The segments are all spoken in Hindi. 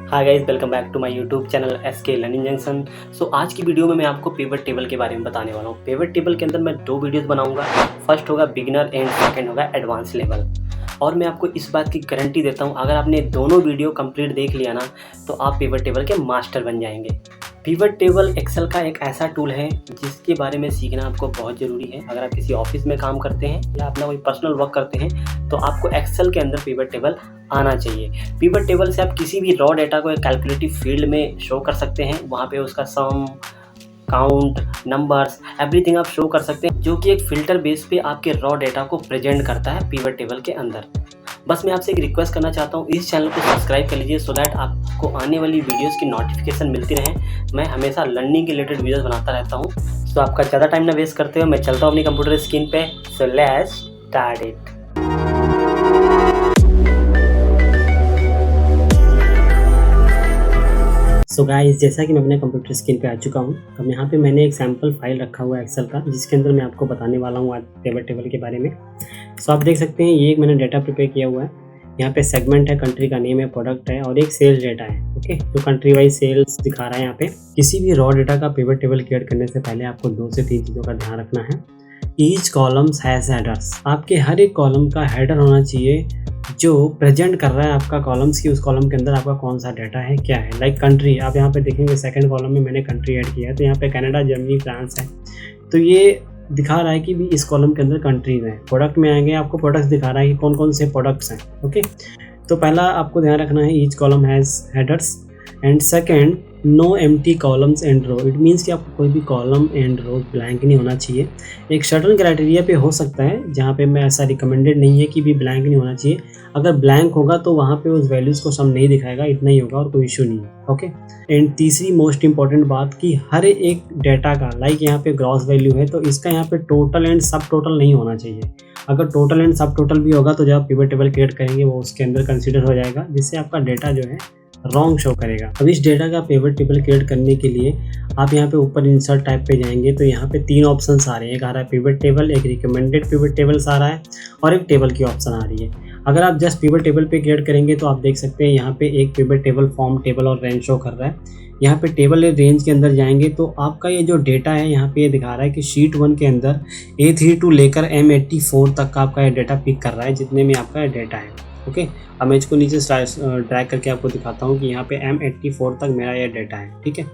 Hi guys, welcome back to my YouTube channel SK learning junction. So आज की वीडियो में मैं आपको पिवट टेबल के बारे में बताने वाला हूँ। पिवट टेबल के अंदर मैं दो वीडियोस बनाऊंगा। फर्स्ट होगा बिगिनर एंड सेकंड होगा एडवांस लेवल। और मैं आपको इस बात की गारंटी देता हूँ, अगर आपने दोनों वीडियो कंप्लीट देख लिया ना तो आप पिवट टेबल के मास्टर बन जाएंगे। पिवट टेबल एक्सेल का एक ऐसा टूल है जिसके बारे में सीखना आपको बहुत ज़रूरी है। अगर आप किसी ऑफिस में काम करते हैं या अपना कोई पर्सनल वर्क करते हैं तो आपको एक्सेल के अंदर पिवट टेबल आना चाहिए। पिवट टेबल से आप किसी भी रॉ डेटा को एक कैलकुलेटिव फील्ड में शो कर सकते हैं। वहाँ पे उसका सम, काउंट, नंबर्स, एवरीथिंग आप शो कर सकते हैं, जो कि एक फ़िल्टर बेस पे आपके रॉ डेटा को प्रेजेंट करता है पिवट टेबल के अंदर। बस मैं आपसे एक रिक्वेस्ट करना चाहता हूँ, इस चैनल को सब्सक्राइब कर लीजिए सो दैट आपको आने वाली वीडियोस की नोटिफिकेशन मिलती रहे। मैं हमेशा लर्निंग के रिलेटेड वीडियोस बनाता रहता हूँ। तो आपका ज़्यादा टाइम ना वेस्ट करते हुए मैं चलता हूँ अपनी कंप्यूटर स्क्रीन पे। So let's start it. So guys, जैसा कि मैं अपने कंप्यूटर स्क्रीन पे आ चुका हूँ। अब यहाँ पे मैंने एक सैम्पल फाइल रखा हुआ है एक्सेल का, जिसके अंदर मैं आपको बताने वाला हूँ आज पिवट टेबल के बारे में। सो आप देख सकते हैं ये एक मैंने डाटा प्रिपेयर किया हुआ है। यहाँ पे सेगमेंट है, कंट्री का नेम है, प्रोडक्ट है और एक सेल्स डेटा है। ओके, जो कंट्री वाइज सेल्स दिखा रहा है। यहाँ पे किसी भी रॉ डेटा का पिवट टेबल क्रिएट करने से पहले आपको 2 से 3 चीज़ों का ध्यान रखना है। Each columns has headers. आपके हर एक कॉलम का हेडर होना चाहिए जो प्रेजेंट कर रहा है आपका कॉलम्स की, उस कॉलम के अंदर आपका कौन सा डाटा है, क्या है। लाइक कंट्री, आप यहाँ पे देखेंगे सेकंड कॉलम में मैंने कंट्री ऐड किया है, तो यहाँ पे कनाडा, जर्मनी, फ्रांस है। तो ये दिखा रहा है कि भी इस कॉलम के अंदर कंट्रीज हैं। प्रोडक्ट में आएंगे, आपको प्रोडक्ट्स दिखा रहा है कि कौन कौन से प्रोडक्ट्स हैं। ओके, तो पहला आपको ध्यान रखना है each column has headers. And second, no empty columns and row. It means कि आपको कोई भी कॉलम एंड रो ब्लैंक नहीं होना चाहिए। एक सर्टेन क्राइटेरिया पे हो सकता है जहाँ पे मैं ऐसा रिकमेंडेड नहीं है कि भी ब्लैंक नहीं होना चाहिए। अगर ब्लैंक होगा तो वहाँ पे उस वैल्यूज़ को सम नहीं दिखाएगा, इतना ही होगा और कोई इशू नहीं है। ओके, एंड तीसरी मोस्ट इंपॉर्टेंट बात कि हर एक डेटा का, लाइक यहाँ पे ग्रॉस वैल्यू है तो इसका यहाँ पे टोटल एंड सब टोटल नहीं होना चाहिए। अगर टोटल एंड सब टोटल भी होगा तो जब आप पिवट टेबल क्रिएट करेंगे वो उसके अंदर कंसीडर हो जाएगा, जिससे आपका डेटा जो है रॉन्ग शो करेगा। अब इस डेटा का पिवट टेबल क्रिएट करने के लिए आप यहाँ पे ऊपर इंसर्ट टाइप पे जाएंगे तो यहाँ पे 3 ऑप्शंस आ रहे हैं। एक आ रहा है पिवट टेबल, एक रिकमेंडेड पिवट टेबल्स आ रहा है और एक टेबल की ऑप्शन आ रही है। अगर आप जस्ट पिवट टेबल पे क्रिएट करेंगे तो आप देख सकते हैं यहाँ पे एक पिवट टेबल फॉर्म, टेबल और रेंज शो कर रहा है। यहाँ पे टेबल रेंज के अंदर जाएंगे तो आपका ये जो डेटा है यहाँ पे ये दिखा रहा है कि शीट 1 के अंदर A32 लेकर M84 तक का आपका ये डेटा पिक कर रहा है, जितने में आपका ये डेटा है। ओके, अब मैं इसको नीचे ड्रैग करके आपको दिखाता हूँ कि यहाँ पे M84 तक मेरा ये डेटा है। ठीक है,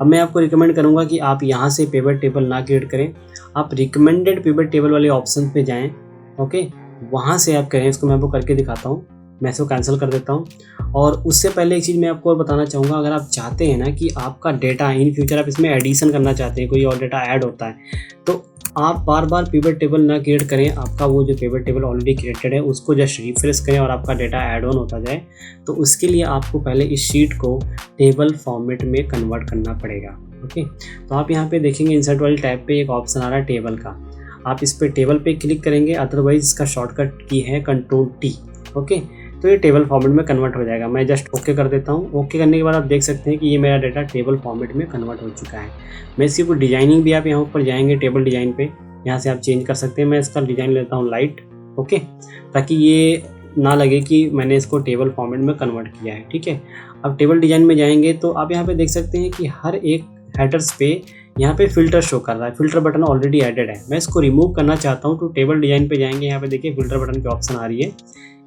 अब मैं आपको रिकमेंड करूँगा कि आप यहाँ से पिवट टेबल ना क्रिएट करें, आप रिकमेंडेड पिवट टेबल वाले ऑप्शन पे जाएँ। ओके, वहाँ से आप करें। इसको मैं आपको करके दिखाता हूँ। मैं इसको कैंसिल कर देता हूँ। और उससे पहले एक चीज़ मैं आपको और बताना चाहूँगा, अगर आप चाहते हैं ना कि आपका डेटा इन फ्यूचर आप इसमें एडिशन करना चाहते हैं, कोई और डेटा ऐड होता है, तो आप बार बार पिवट टेबल ना क्रिएट करें। आपका वो जो पिवट टेबल ऑलरेडी क्रिएटेड है उसको जस्ट रिफ्रेश करें और आपका डेटा ऐड ऑन होता जाए। तो उसके लिए आपको पहले इस शीट को टेबल फॉर्मेट में कन्वर्ट करना पड़ेगा। ओके, तो आप यहाँ पे देखेंगे इंसर्ट वाली टैब पे एक ऑप्शन आ रहा है टेबल का। आप इस पर टेबल पे क्लिक करेंगे, अदरवाइज इसका शॉर्टकट की है Ctrl+T। ओके, तो ये टेबल फॉर्मेट में कन्वर्ट हो जाएगा। मैं जस्ट ओके कर देता हूँ। ओके करने के बाद आप देख सकते हैं कि ये मेरा डेटा टेबल फॉर्मेट में कन्वर्ट हो चुका है। मैं इसकी कोई डिजाइनिंग भी, आप यहाँ ऊपर जाएंगे टेबल डिज़ाइन पे, यहाँ से आप चेंज कर सकते हैं। मैं इसका डिज़ाइन लेता हूँ लाइट। ओके, ताकि ये ना लगे कि मैंने इसको टेबल फॉर्मेट में कन्वर्ट किया है। ठीक है, अब टेबल डिज़ाइन में जाएंगे तो आप यहाँ पे देख सकते हैं कि हर एक हेडर्स पे यहाँ पे फिल्टर शो कर रहा है। फिल्टर बटन ऑलरेडी एडेड है। मैं इसको रिमूव करना चाहता हूँ तो टेबल डिज़ाइन पे जाएंगे, यहाँ पे देखिए फिल्टर बटन की ऑप्शन आ रही है,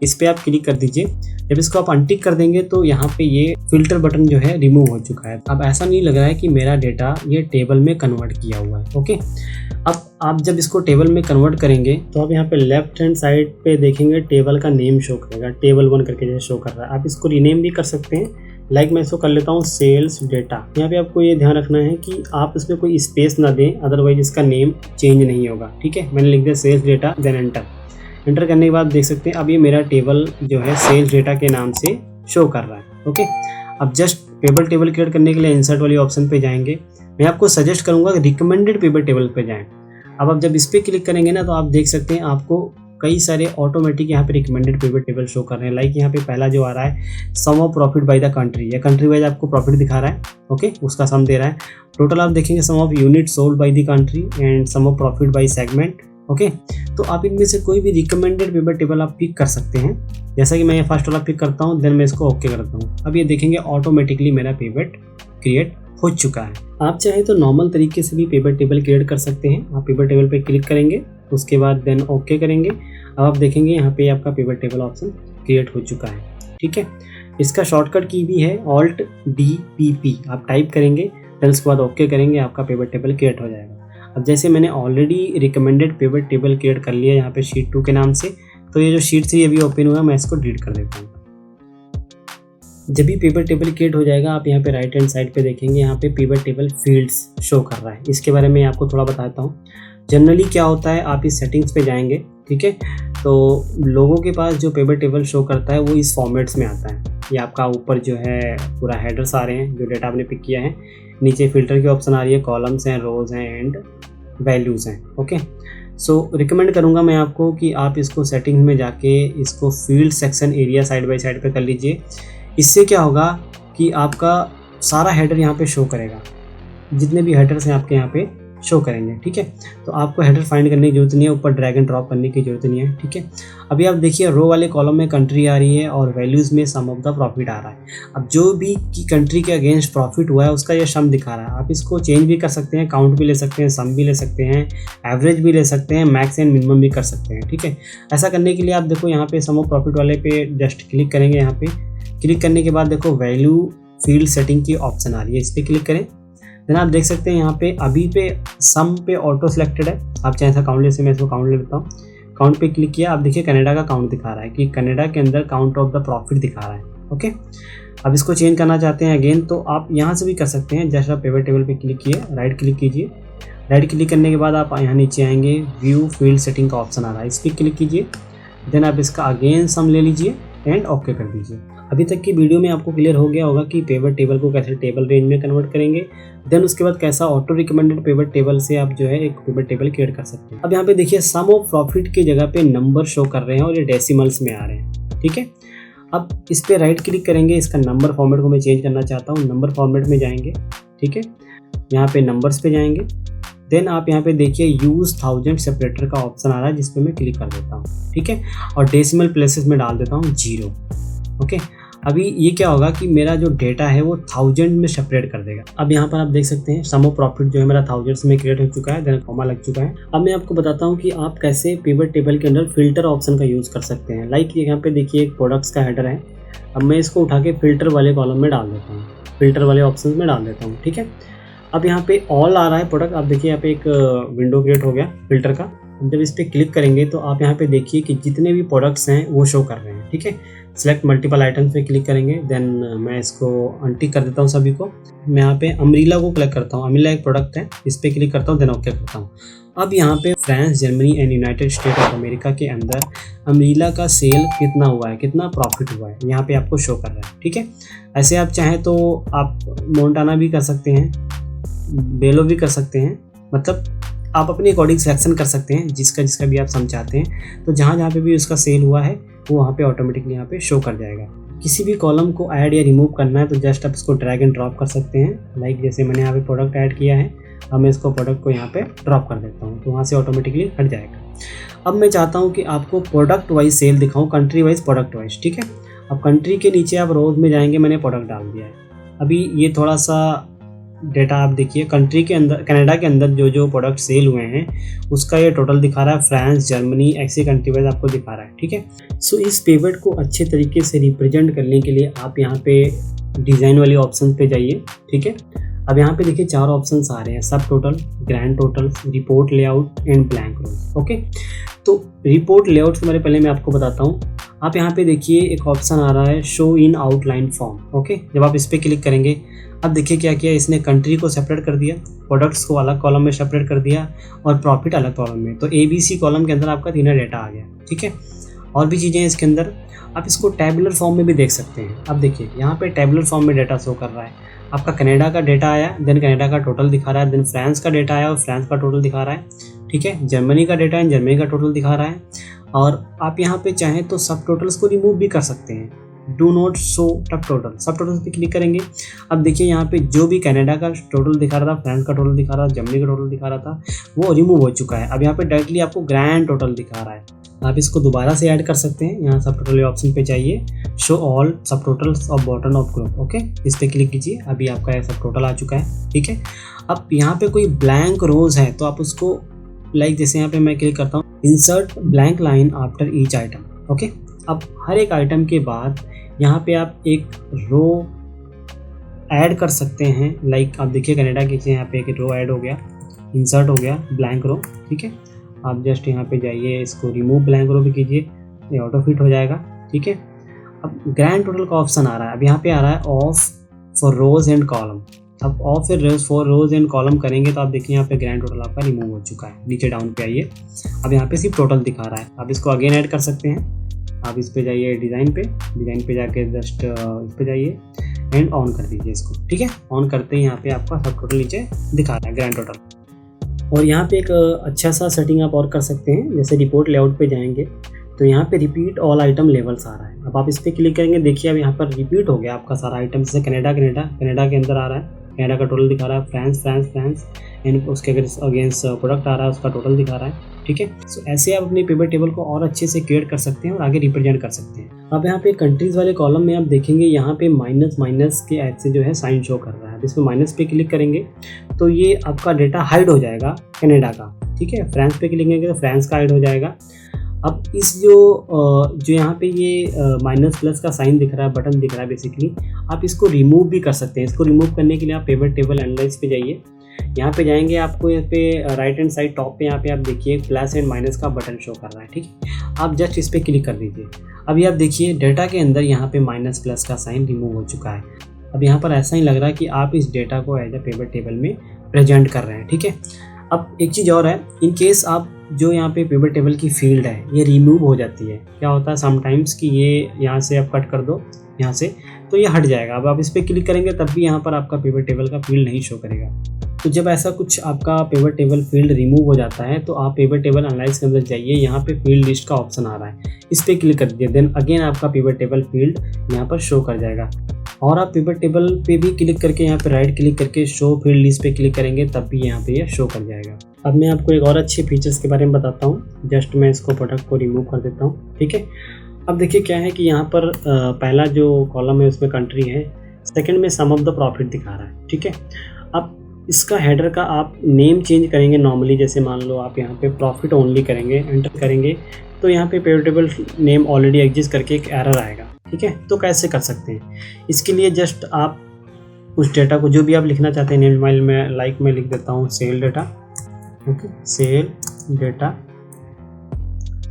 इस पर आप क्लिक कर दीजिए। जब इसको आप अनटिक कर देंगे तो यहाँ पे ये फिल्टर बटन जो है रिमूव हो चुका है। अब ऐसा नहीं लग रहा है कि मेरा डेटा ये टेबल में कन्वर्ट किया हुआ है। ओके, अब आप जब इसको टेबल में कन्वर्ट करेंगे तो आप यहाँ पे लेफ्ट हैंड साइड पे देखेंगे टेबल का नेम शो करेगा, टेबल 1 करके जैसे शो कर रहा है। आप इसको रीनेम भी कर सकते हैं। लाइक मैं इसको कर लेता हूँ सेल्स डेटा। यहाँ पे आपको ये ध्यान रखना है कि आप इसमें कोई स्पेस ना दें, अदरवाइज इसका नेम चेंज नहीं होगा। ठीक है, मैंने लिख दिया सेल्स डेटा, देन एंटर करने के बाद देख सकते हैं अब ये मेरा टेबल जो है सेल्स डेटा के नाम से शो कर रहा है। ओके, अब जस्ट पिवट टेबल क्रिएट करने के लिए इंसर्ट वाली ऑप्शन पे जाएंगे। मैं आपको सजेस्ट करूंगा रिकमेंडेड पिवट टेबल पे जाएं। अब आप जब इस पर क्लिक करेंगे ना तो आप देख सकते हैं आपको कई सारे ऑटोमेटिक यहाँ पे रिकमेंडेड पिवट टेबल शो कर रहे हैं। लाइक यहाँ पे पहला जो आ रहा है sum of profit by the country, या कंट्री वाइज आपको प्रॉफिट दिखा रहा है। ओके, उसका सम दे रहा है। टोटल आप देखेंगे sum of unit sold by the country and sum of profit by segment okay, तो आप इनमें से कोई भी रिकमेंडेड पिवट टेबल आप पिक कर सकते हैं। जैसा कि मैं ये फर्स्ट वाला पिक करता हूँ, देन मैं इसको ओके करता हूँ। अब ये देखेंगे ऑटोमेटिकली मेरा पिवट क्रिएट हो चुका है। आप चाहे तो नॉर्मल तरीके से भी पिवट टेबल क्रिएट कर सकते हैं। आप पिवट टेबल पे क्लिक करेंगे, उसके बाद देन ओके करेंगे। अब आप देखेंगे यहाँ पे आपका पिवट टेबल ऑप्शन क्रिएट हो चुका है। ठीक है, इसका शॉर्टकट की भी है ऑल्ट DPP, आप टाइप करेंगे, देन उसके बाद ओके करेंगे, आपका पिवट टेबल क्रिएट हो जाएगा। अब जैसे मैंने already recommended pivot table create कर लिया यहाँ पे शीट 2 के नाम से, तो ये जो शीट 3 अभी ओपन हुआ मैं इसको डिलीट कर देता हूँ। जब भी पिवट टेबल क्रिएट हो जाएगा, आप यहाँ पे राइट हैंड साइड पे देखेंगे, यहाँ पे पिवट टेबल फील्ड्स शो कर रहा है। इसके बारे में आपको थोड़ा बताता हूँ। जनरली क्या होता है, आप इस सेटिंग्स पे जाएंगे, ठीक है, तो लोगों के पास जो पिवट टेबल शो करता है वो इस फॉर्मेट्स में आता है। ये आपका ऊपर जो है पूरा हेडर्स आ रहे हैं, जो डेटा आपने पिक किया है, नीचे फिल्टर की ऑप्शन आ रही है, कॉलम्स हैं, रोज हैं एंड वैल्यूज़ हैं। ओके, सो रिकमेंड करूँगा मैं आपको कि आप इसको सेटिंग्स में जाके इसको field section area side by side पे कर लीजिए। इससे क्या होगा कि आपका सारा हेडर यहाँ पे शो करेगा, जितने भी हेडर्स हैं आपके यहाँ पे शो करेंगे। ठीक है, तो आपको हेडर फाइंड करने की जरूरत नहीं है, ऊपर ड्रैग एंड ड्रॉप करने की जरूरत नहीं है। ठीक है, अभी आप देखिए रो वाले कॉलम में कंट्री आ रही है और वैल्यूज़ में सम ऑफ द प्रॉफिट आ रहा है। अब जो भी कंट्री के अगेंस्ट प्रॉफिट हुआ है उसका ये सम दिखा रहा है। आप इसको चेंज भी कर सकते हैं, काउंट भी ले सकते हैं, सम भी ले सकते हैं, एवरेज भी ले सकते हैं, मैक्स एंड मिनिमम भी कर सकते हैं। ठीक है, ऐसा करने के लिए आप देखो यहाँ पे सम ऑफ प्रॉफिट वाले पे जस्ट क्लिक करेंगे। यहाँ पे क्लिक करने के बाद देखो वैल्यू फील्ड सेटिंग की ऑप्शन आ रही है, इस पर क्लिक करें। देन आप देख सकते हैं यहाँ पे अभी पे सम पे ऑटो सिलेक्टेड है। आप चाहे था काउंट, जैसे मैं इसको काउंट ले लेता हूँ, काउंट पे क्लिक किया, आप देखिए कनाडा का काउंट दिखा रहा है कि कनाडा के अंदर काउंट ऑफ द प्रॉफिट दिखा रहा है। ओके, अब इसको चेंज करना चाहते हैं अगेन, तो आप यहाँ से भी कर सकते हैं। जैसे आप पिवट टेबल पे क्लिक किए, राइट क्लिक कीजिए, राइट क्लिक करने के बाद आप यहाँ नीचे आएंगे, व्यू फील्ड सेटिंग का ऑप्शन आ रहा है, इस पर क्लिक कीजिए। देन आप इसका अगेन सम ले लीजिए एंड ओके कर दीजिए। अभी तक की वीडियो में आपको क्लियर हो गया होगा कि पिवट टेबल को कैसे टेबल रेंज में कन्वर्ट करेंगे, देन उसके बाद कैसा ऑटो रिकमेंडेड पिवट टेबल से आप जो है एक पिवट टेबल क्रिएट कर सकते हैं। अब यहाँ पे देखिए सम ऑफ प्रॉफिट की जगह पे नंबर शो कर रहे हैं और ये डेसिमल्स में आ रहे हैं। ठीक है, अब इस पर राइट क्लिक करेंगे, इसका नंबर फॉर्मेट को मैं चेंज करना चाहता हूँ, नंबर फॉर्मेट में जाएंगे। ठीक है, यहाँ पे नंबर्स पे जाएंगे, देन आप यहाँ पे देखिए यूज़ 1000 सेपरेटर का ऑप्शन आ रहा है, जिस पे मैं क्लिक कर देता हूँ। ठीक है, और डेसिमल प्लेसेस में डाल देता हूँ 0। ओके, अभी ये क्या होगा कि मेरा जो डेटा है वो 1000 में सेपरेट कर देगा। अब यहाँ पर आप देख सकते हैं सम ऑफ प्रॉफिट जो है मेरा 1000 में क्रिएट हो चुका है, देन कॉमा लग चुका है। अब मैं आपको बताता हूँ कि आप कैसे पिवट टेबल के अंदर फिल्टर ऑप्शन का यूज़ कर सकते हैं। लाइक यहाँ पे देखिए एक प्रोडक्ट्स का हेडर है, अब मैं इसको उठा के फिल्टर वाले कॉलम में डाल देता हूँ, फिल्टर वाले ऑप्शन में डाल देता हूँ। ठीक है, अब यहाँ पे ऑल आ रहा है प्रोडक्ट, आप देखिए यहाँ पे एक विंडो क्रिएट हो गया फिल्टर का। जब इस पर क्लिक करेंगे तो आप यहाँ पे देखिए कि जितने भी प्रोडक्ट्स हैं वो शो कर रहे हैं। ठीक है, सिलेक्ट मल्टीपल आइटम्स पे क्लिक करेंगे, देन मैं इसको अनटिक कर देता हूँ सभी को। मैं यहाँ पे अम्ब्रेला को क्लिक करता हूँ, अम्ब्रेला एक प्रोडक्ट है, इस पर क्लिक करता हूँ, देन ओके करता हूँ। अब यहाँ पे France, Germany and United state of America के अंदर अम्ब्रेला का सेल कितना हुआ है, कितना प्रॉफिट हुआ है, यहाँ पे आपको शो कर रहा है। ठीक है, ऐसे आप चाहें तो आप मोंटाना भी कर सकते हैं, बेलो भी कर सकते हैं, मतलब आप अपने अकॉर्डिंग सिलेक्शन कर सकते हैं, जिसका भी आप सम चाहते हैं। तो जहाँ पे भी उसका सेल हुआ है वो वहाँ पे ऑटोमेटिकली यहाँ पे शो कर जाएगा। किसी भी कॉलम को ऐड या रिमूव करना है तो जस्ट आप इसको ड्रैग एंड ड्रॉप कर सकते हैं। लाइक जैसे मैंने यहाँ पे प्रोडक्ट ऐड किया है, अब मैं इसको प्रोडक्ट को यहाँ पे ड्रॉप कर देता हूँ, तो वहाँ से ऑटोमेटिकली हट जाएगा। अब मैं चाहता हूँ कि आपको प्रोडक्ट वाइज सेल दिखाऊँ, कंट्री वाइज, प्रोडक्ट वाइज। ठीक है, अब कंट्री के नीचे आप रोज में जाएंगे, मैंने प्रोडक्ट डाल दिया है। अभी ये थोड़ा सा डेटा आप देखिए, कंट्री के अंदर, कनाडा के अंदर जो जो प्रोडक्ट सेल हुए हैं उसका ये टोटल दिखा रहा है, फ्रांस, जर्मनी, ऐसे कंट्री वाइज आपको दिखा रहा है। ठीक है, सो इस पिवट को अच्छे तरीके से रिप्रेजेंट करने के लिए आप यहाँ पे डिज़ाइन वाले ऑप्शन पे जाइए। ठीक है, अब यहाँ पे देखिए 4 ऑप्शंस आ रहे हैं, सब total, grand total, report layout and blank rows. Okay, तो रिपोर्ट लेआउट से पहले मैं आपको बताता हूँ। आप यहाँ पे देखिए एक ऑप्शन आ रहा है show in outline form. Okay, जब आप इस पर क्लिक करेंगे, अब देखिए क्या किया इसने, कंट्री को सेपरेट कर दिया, प्रोडक्ट्स को अलग कॉलम में सेपरेट कर दिया और प्रॉफिट अलग कॉलम में। तो ABC कॉलम के अंदर आपका तीनों डेटा आ गया। ठीक है, और भी चीज़ें हैं इसके अंदर, आप इसको टैबुलर फॉर्म में भी देख सकते हैं। अब देखिए यहाँ पे टैबुलर फॉर्म में डेटा शो कर रहा है, आपका कनाडा का डेटा आया, देन कनाडा का टोटल दिखा रहा है, देन फ्रांस का डेटा आया और फ्रांस का टोटल दिखा रहा है। ठीक है, जर्मनी का डेटा है, जर्मनी का टोटल दिखा रहा है। और आप यहाँ पे चाहें तो सब टोटल्स को रिमूव भी कर सकते हैं। डू नॉट शो सब टोटल पे क्लिक करेंगे। अब देखिए यहाँ पे जो भी कनाडा का टोटल दिखा रहा था, फ्रांस का टोटल दिखा रहा था, जर्मनी का टोटल दिखा रहा था, वो रिमूव हो चुका है। अब यहाँ पे डायरेक्टली आपको ग्रैंड टोटल दिखा रहा है। आप इसको दोबारा से ऐड कर सकते हैं। यहाँ सब टोटल ऑप्शन पे जाइए, शो ऑल सब totals of bottom of group. Okay, इस पर क्लिक कीजिए। अभी आपका सब टोटल आ चुका है। ठीक है, अब यहाँ पे कोई ब्लैंक रोज है तो आप उसको जैसे यहाँ पे मैं क्लिक करता हूँ, insert blank line after each item. Okay, अब हर एक आइटम के बाद यहाँ पे आप एक रो ऐड कर सकते हैं। आप देखिए कनाडा के यहाँ पे एक रो ऐड हो गया, इंसर्ट हो गया ब्लैंक रो। ठीक है, आप जस्ट यहाँ पे जाइए, इसको रिमूव ब्लैंक रो भी कीजिए, ये ऑटो फिट हो जाएगा। ठीक है, अब ग्रैंड टोटल का ऑप्शन आ रहा है। अब यहाँ पे आ रहा है off for rows and column. अब off for rows and column करेंगे तो आप देखिए यहाँ पे ग्रैंड टोटल आपका रिमूव हो चुका है। नीचे डाउन पे आइए, अब यहाँ पे सिर्फ टोटल दिखा रहा है। आप इसको अगेन ऐड कर सकते हैं। आप इस पे जाइए, डिज़ाइन पे जाके जस्ट इस पे जाइए एंड ऑन कर दीजिए इसको। ठीक है, ऑन करते ही यहाँ पे आपका सब टोटल नीचे दिखा रहा है, ग्रैंड टोटल। और यहाँ पे एक अच्छा सा सेटिंग आप और कर सकते हैं। जैसे रिपोर्ट लेआउट पे जाएंगे तो यहाँ पे रिपीट ऑल आइटम लेवल्स आ रहा है। अब आप इस पर क्लिक करेंगे, देखिए अब यहाँ पर रिपीट हो गया आपका सारा आइटम। जैसे कनाडा के अंदर आ रहा है, कनाडा का टोटल दिखा रहा है, फ्रांस एंड उसके अगेंस्ट प्रोडक्ट आ रहा है, उसका टोटल दिखा रहा है। ठीक है, सो ऐसे आप अपने पिवट टेबल को और अच्छे से क्रिएट कर सकते हैं और आगे रिप्रेजेंट कर सकते हैं। अब यहाँ पे कंट्रीज वाले कॉलम में आप देखेंगे यहाँ पे माइनस के ऐसे जो है साइन शो कर रहा है। अब इसमें माइनस पे क्लिक करेंगे तो ये आपका डेटा हाइड हो जाएगा कनाडा का। ठीक है, फ्रांस पे क्लिक करेंगे तो फ्रांस का हाइड हो जाएगा। अब इस जो यहाँ पे ये माइनस प्लस का साइन दिख रहा है, बटन दिख रहा है, बेसिकली आप इसको रिमूव भी कर सकते हैं। इसको रिमूव करने के लिए आप पिवट टेबल एनालाइज पे जाइए। यहाँ पे जाएंगे, आपको यहाँ पे राइट हैंड साइड टॉप पे यहाँ पे आप देखिए प्लस एंड माइनस का बटन शो कर रहा है। ठीक है, आप जस्ट इस पर क्लिक कर दीजिए। अभी आप देखिए डेटा के अंदर यहाँ पे माइनस प्लस का साइन रिमूव हो चुका है। अब यहाँ पर ऐसा ही लग रहा है कि आप इस डेटा को एज ए पिवट टेबल में प्रेजेंट कर रहे हैं। ठीक है, अब एक चीज़ और है, इन केस आप जो यहाँ पे पिवट टेबल की फील्ड है ये रिमूव हो जाती है। क्या होता है समटाइम्स कि ये यहाँ से आप कट कर दो यहाँ से तो ये हट जाएगा। अब आप इस पर क्लिक करेंगे तब भी यहाँ पर आपका पिवट टेबल का फील्ड नहीं शो करेगा। तो जब ऐसा कुछ आपका पिवट टेबल फील्ड रिमूव हो जाता है तो आप पिवट टेबल एनालाइज के अंदर जाइए, यहाँ पे फील्ड लिस्ट का ऑप्शन आ रहा है, इस पर क्लिक कर दीजिए। देन अगेन आपका पिवट टेबल फील्ड यहाँ पर शो कर जाएगा। और आप पिवट टेबल पे भी क्लिक करके यहाँ पे राइट क्लिक करके शो फील्ड लिस्ट पे क्लिक करेंगे तब भी यहाँ पे ये शो कर जाएगा। अब मैं आपको एक और अच्छे फीचर्स के बारे में बताता हूँ। जस्ट मैं इसको प्रोडक्ट को रिमूव कर देता हूँ। ठीक है, अब देखिए क्या है कि यहाँ पर पहला जो कॉलम है उसमें कंट्री है, सेकंड में सम ऑफ द प्रॉफिट दिखा रहा है। ठीक है, अब इसका हेडर का आप नेम चेंज करेंगे नॉर्मली। जैसे मान लो आप यहाँ पे प्रॉफिट ओनली करेंगे, एंटर करेंगे तो यहाँ पे pivot table name already exist करके एक एरर आएगा। ठीक है, तो कैसे कर सकते हैं, इसके लिए जस्ट आप उस डेटा को जो भी आप लिखना चाहते हैं, नेम फाइल में मैं लिख देता हूँ cell data. Okay, cell data,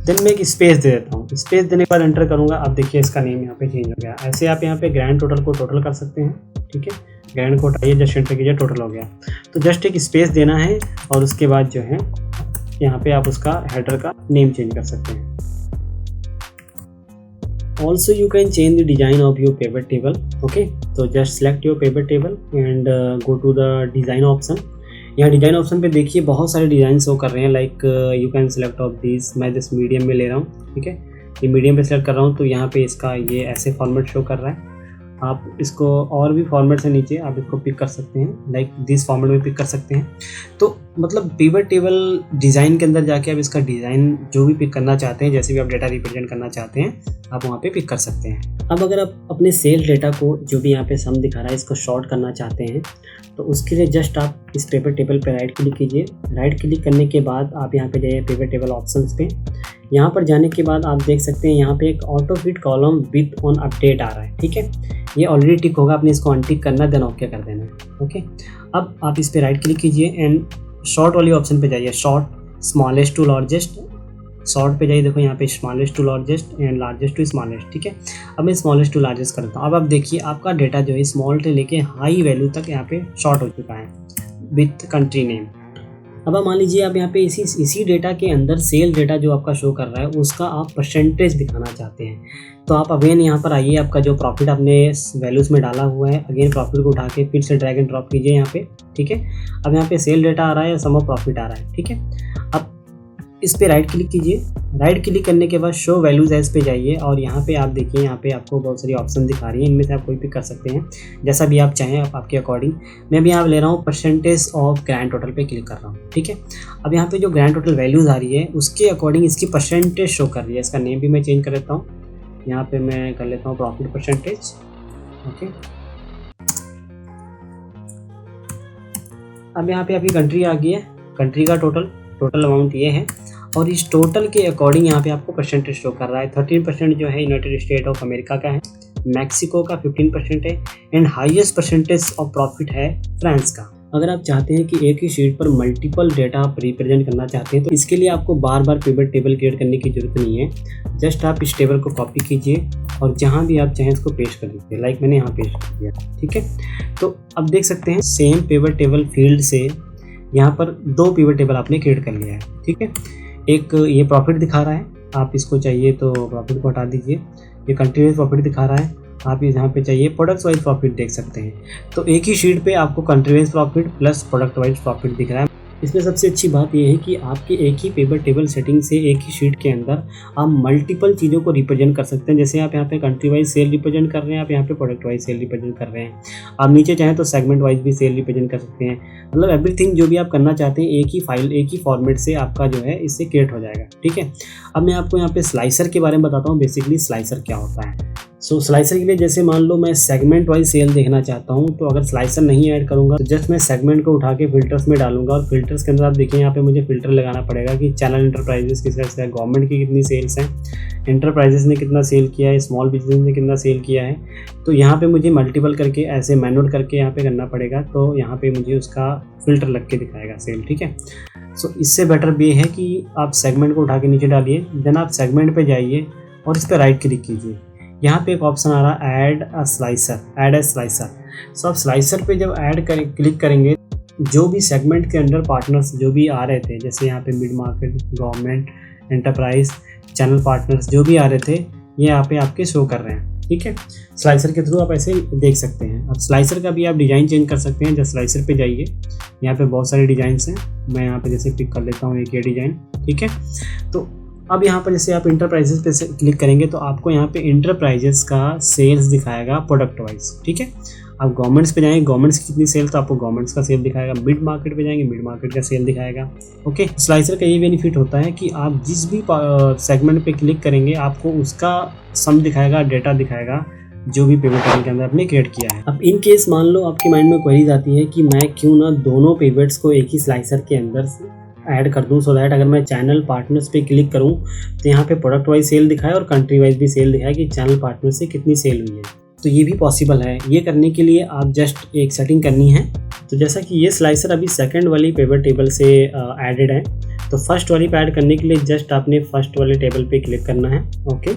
then मैं एक स्पेस दे देता हूँ। स्पेस देने के बाद एंटर करूँगा, आप देखिए इसका नेम यहाँ पे चेंज हो गया। ऐसे आप यहाँ पे ग्रैंड टोटल को टोटल कर सकते हैं। ठीक है, ग्रैंड को उठाइए, जस्ट एंटर कीजिए, टोटल हो गया। तो जस्ट एक स्पेस देना है और उसके बाद जो है यहाँ पे आप उसका हेडर का नेम चेंज कर सकते हैं। Also you can change the design of your pivot table. Okay, so just select your pivot table and go to the design option. यहाँ डिज़ाइन ऑप्शन पे देखिए बहुत सारे डिज़ाइन शो कर रहे हैं। Like you can select of this, मैं जस्ट मीडियम में ले रहा हूँ। ठीक है, ये मीडियम पे सेलेक्ट कर रहा हूँ तो यहाँ पे इसका ये ऐसे फॉर्मेट शो कर रहा है। आप इसको और भी फॉर्मेट से नीचे आप इसको पिक कर सकते हैं, लाइक दिस फॉर्मेट में पिक कर सकते हैं। तो मतलब पिवट टेबल डिज़ाइन के अंदर जाके आप इसका डिज़ाइन जो भी पिक करना चाहते हैं, जैसे भी आप डेटा रिप्रेजेंट करना चाहते हैं आप वहाँ पे पिक कर सकते हैं। अब अगर आप अपने सेल डेटा को जो भी यहाँ पे सम दिखा रहा है इसको शॉर्ट करना चाहते हैं तो उसके लिए जस्ट आप इस पिवट टेबल पे राइट क्लिक कीजिए। राइट क्लिक करने के बाद आप यहाँ पे जाइए पिवट टेबल ऑप्शंस पे। यहाँ पर जाने के बाद आप देख सकते हैं यहाँ पे एक auto fit column width on update आ रहा है। ठीक है, ये ऑलरेडी टिक होगा, आपने इसको अनटिक करना, देन ओके कर देना है। ओके, अब आप इस पे राइट क्लिक कीजिए एंड शॉर्ट वाली ऑप्शन पे जाइए, sort smallest to largest. Sort पे जाइए, देखो यहाँ पे smallest to largest and largest to smallest. ठीक है, अब मैं स्मॉलेस्ट टू लार्जेस्ट करता हूँ। अब आप देखिए आपका डेटा जो है स्मॉल से लेके हाई वैल्यू तक यहाँ पे शॉर्ट हो चुका है विथ कंट्री नेम। अब आप मान लीजिए आप यहाँ पे इसी डेटा के अंदर सेल डेटा जो आपका शो कर रहा है उसका आप परसेंटेज दिखाना चाहते हैं तो आप अगेन यहाँ पर आइए, आपका जो प्रॉफिट आपने वैल्यूज़ में डाला हुआ है अगेन प्रॉफिट को उठा के फिर से ड्रैग एंड ड्रॉप कीजिए यहाँ पे। ठीक है, अब यहाँ पे सेल डेटा आ रहा है, सम ऑफ प्रॉफिट आ रहा है। ठीक है, अब इस पे राइट क्लिक कीजिए। राइट क्लिक करने के बाद शो वैल्यूज एज पे जाइए और यहाँ पे आप देखिए, यहाँ पे आपको बहुत सारी ऑप्शन दिखा रही है, इनमें से आप कोई भी कर सकते हैं जैसा भी आप चाहें, आपके अकॉर्डिंग। मैं भी यहाँ ले रहा हूँ परसेंटेज ऑफ ग्रैंड टोटल पे क्लिक कर रहा हूँ, ठीक है। अब यहाँ पे जो ग्रैंड टोटल वैल्यूज आ रही है उसके अकॉर्डिंग इसकी परसेंटेज शो कर रही है। इसका नेम भी मैं चेंज कर लेता हूँ, यहाँ पे मैं कर लेता हूँ प्रॉफिट परसेंटेज, ओके। अब यहाँ पे आपकी कंट्री आ गई है, कंट्री का टोटल अमाउंट ये है और इस टोटल के अकॉर्डिंग यहाँ पे आपको परसेंटेज शो कर रहा है। 13% जो है यूनाइटेड स्टेट ऑफ अमेरिका का है, मैक्सिको का 15% है and highest percentage of profit है फ्रांस का। अगर आप चाहते हैं कि एक ही शीट पर मल्टीपल डेटा आप रिप्रेजेंट करना चाहते हैं तो इसके लिए आपको बार बार पिवट टेबल क्रिएट करने की जरूरत नहीं है। जस्ट आप इस टेबल को कॉपी कीजिए और जहाँ भी आप चाहें इसको पेस्ट कर दीजिए, लाइक मैंने यहाँ पेस्ट कर दिया, ठीक है। तो अब देख सकते हैं सेम पिवट टेबल फील्ड से यहाँ पर 2 पिवट टेबल आपने क्रिएट कर लिया है, ठीक है। एक ये प्रॉफिट दिखा रहा है, आप इसको चाहिए तो प्रॉफिट को हटा दीजिए। ये कंट्री वाइज प्रॉफिट दिखा रहा है, आप यहाँ पे चाहिए प्रोडक्ट वाइज प्रॉफिट देख सकते हैं। तो एक ही शीट पे आपको country wise profit plus product wise profit दिख रहा है। इसमें सबसे अच्छी बात यह है कि आपके एक ही पेपर टेबल सेटिंग से एक ही शीट के अंदर आप मल्टीपल चीज़ों को रिप्रेजेंट कर सकते हैं। जैसे आप यहाँ पे कंट्री वाइज सेल रिप्रेजेंट कर रहे हैं, आप यहाँ पे प्रोडक्ट वाइज सेल रिप्रेजेंट कर रहे हैं, आप नीचे चाहें तो सेगमेंट वाइज भी सेल रिप्रेजेंट कर सकते हैं। मतलब एवरीथिंग जो भी आप करना चाहते हैं एक ही फाइल, एक ही फॉर्मेट से आपका जो है इससे क्रिएट हो जाएगा, ठीक है। अब मैं आपको यहाँ पे स्लाइसर के बारे में बताता हूँ, बेसिकली स्लाइसर क्या होता है। स्लाइसर के लिए जैसे मान लो मैं सेगमेंट वाइज सेल देखना चाहता हूँ, तो अगर स्लाइसर नहीं ऐड करूँगा तो जस्ट मैं सेगमेंट को उठा के फिल्टर्स में डालूंगा और फिल्टर्स के अंदर आप देखिए यहाँ पे मुझे फिल्टर लगाना पड़ेगा कि चैनल इंटरप्राइजेस किस तरह से, गवर्नमेंट की कितनी सेल्स हैं, इंटरप्राइजेस ने कितना सेल किया है, स्मॉल बिजनेस ने कितना सेल किया है। तो यहाँ पे मुझे मल्टीपल करके ऐसे मैनुअल करके यहाँ पे करना पड़ेगा, तो यहाँ पे मुझे उसका फिल्टर लग के दिखाएगा सेल, ठीक है। इससे बेटर भी है कि आप सेगमेंट को उठा के नीचे डालिए, देन आप सेगमेंट पे जाइए और इस पर राइट क्लिक कीजिए। यहाँ पे एक ऑप्शन आ रहा है ऐड अ स्लाइसर। आप स्लाइसर पे जब क्लिक करेंगे, जो भी सेगमेंट के अंडर पार्टनर्स जो भी आ रहे थे, जैसे यहाँ पे mid market, government, enterprise, channel partners जो भी आ रहे थे, ये यहाँ पे आपके शो कर रहे हैं, ठीक है। स्लाइसर के थ्रू आप ऐसे देख सकते हैं। अब स्लाइसर का भी आप डिज़ाइन चेंज कर सकते हैं। जब स्लाइसर पे जाइए, यहाँ पे बहुत सारे डिज़ाइंस हैं, मैं यहाँ पे जैसे पिक कर लेता हूँ एक ये डिज़ाइन, ठीक है। तो अब यहाँ पर जैसे आप इंटरप्राइजेस पे से क्लिक करेंगे तो आपको यहाँ पे इंटरप्राइजेस का सेल्स दिखाएगा प्रोडक्ट वाइज, ठीक है। आप गवर्नमेंट्स पे जाएंगे, गवर्नमेंट्स की कितनी सेल, तो आपको गवर्नमेंट्स का सेल दिखाएगा। मिड मार्केट पे जाएंगे, मिड मार्केट का सेल दिखाएगा, ओके। स्लाइसर का ये बेनिफिट होता है कि आप जिस भी सेगमेंट पे क्लिक करेंगे आपको उसका सम दिखाएगा, डेटा दिखाएगा जो भी पिवट टेबल के अंदर आपने क्रिएट किया है। अब इन केस मान लो आपके माइंड में क्वेरीज आती है कि मैं क्यों ना दोनों पिवट्स को एक ही स्लाइसर के अंदर ऐड कर दूं, सो दैट अगर मैं चैनल पार्टनर्स पे क्लिक करूं तो यहाँ पे प्रोडक्ट वाइज सेल दिखाए और कंट्री वाइज भी सेल दिखाए कि चैनल पार्टनर से कितनी सेल हुई है। तो ये भी पॉसिबल है। ये करने के लिए आप जस्ट एक सेटिंग करनी है। तो जैसा कि ये स्लाइसर अभी सेकंड वाली पिवट टेबल से एडेड है, तो फर्स्ट वाली पे ऐड करने के लिए जस्ट आपने फर्स्ट वाले टेबल पे क्लिक करना है, okay.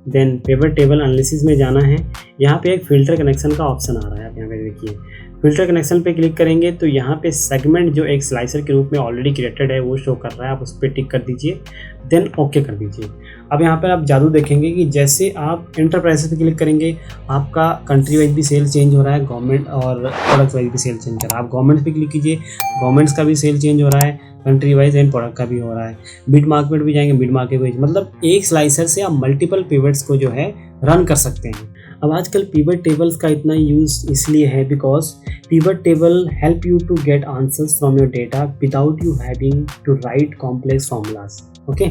Then pivot table analysis में जाना है। यहाँ पे एक फिल्टर कनेक्शन का ऑप्शन आ रहा है, आप यहाँ पे देखिए। फिल्टर कनेक्शन पे क्लिक करेंगे तो यहाँ पे सेगमेंट जो एक स्लाइसर के रूप में ऑलरेडी क्रिएटेड है वो शो कर रहा है, आप उस पर टिक कर दीजिए, देन ओके कर दीजिए। अब यहाँ पर आप जादू देखेंगे कि जैसे आप इंटरप्राइजेस पे क्लिक करेंगे आपका कंट्री वाइज भी सेल चेंज हो रहा है, गवर्नमेंट और प्रोडक्ट वाइज भी सेल चेंज कर रहा है। आप गवर्नमेंट पे क्लिक कीजिए, गवर्नमेंट्स का भी सेल चेंज हो रहा है, कंट्री वाइज एंड प्रोडक्ट का भी हो रहा है। मिड मार्केट भी जाएंगे, मिड मार्केट वाइज, मतलब एक स्लाइसर से आप मल्टीपल पिवट्स को जो है रन कर सकते हैं। अब आजकल पिवट टेबल्स का इतना यूज़ इसलिए है because pivot table help you to get answers from your data without you having to write complex formulas, okay.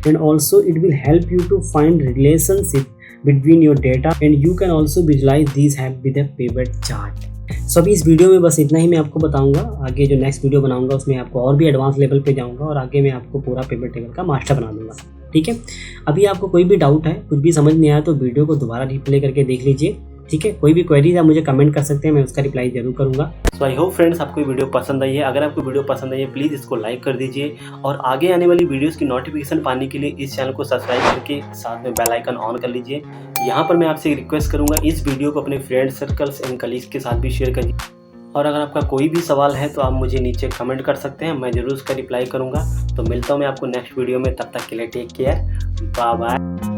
And also it will help you to find relationship between your data and you can also visualize these help with a pivot chart। सो अभी इस वीडियो में बस इतना ही मैं आपको बताऊंगा। आगे जो नेक्स्ट वीडियो बनाऊंगा उसमें आपको और भी एडवांस लेवल पे जाऊंगा और आगे मैं आपको पूरा पिवट टेबल का मास्टर बना दूंगा, ठीक है। अभी आपको कोई भी डाउट है, कुछ भी समझ नहीं आया तो वीडियो को दोबारा रिप्ले करके देख लीजिए, ठीक है। कोई भी क्वेरीज आप मुझे कमेंट कर सकते हैं, मैं उसका रिप्लाई जरूर करूंगा। सो आई होप फ्रेंड्स आपको वीडियो पसंद आई है। अगर आपको वीडियो पसंद आई है प्लीज़ इसको लाइक कर दीजिए और आगे आने वाली वीडियोस की नोटिफिकेशन पाने के लिए इस चैनल को सब्सक्राइब करके साथ में बेल आइकन ऑन कर लीजिए। यहाँ पर मैं आपसे रिक्वेस्ट करूँगा इस वीडियो को अपने फ्रेंड सर्कल्स एंड कलीग्स के साथ भी शेयर करिए और अगर आपका कोई भी सवाल है तो आप मुझे नीचे कमेंट कर सकते हैं, मैं ज़रूर उसका रिप्लाई करूँगा। तो मिलता हूँ मैं आपको नेक्स्ट वीडियो में, तब तक के लिए टेक केयर, बाय बाय।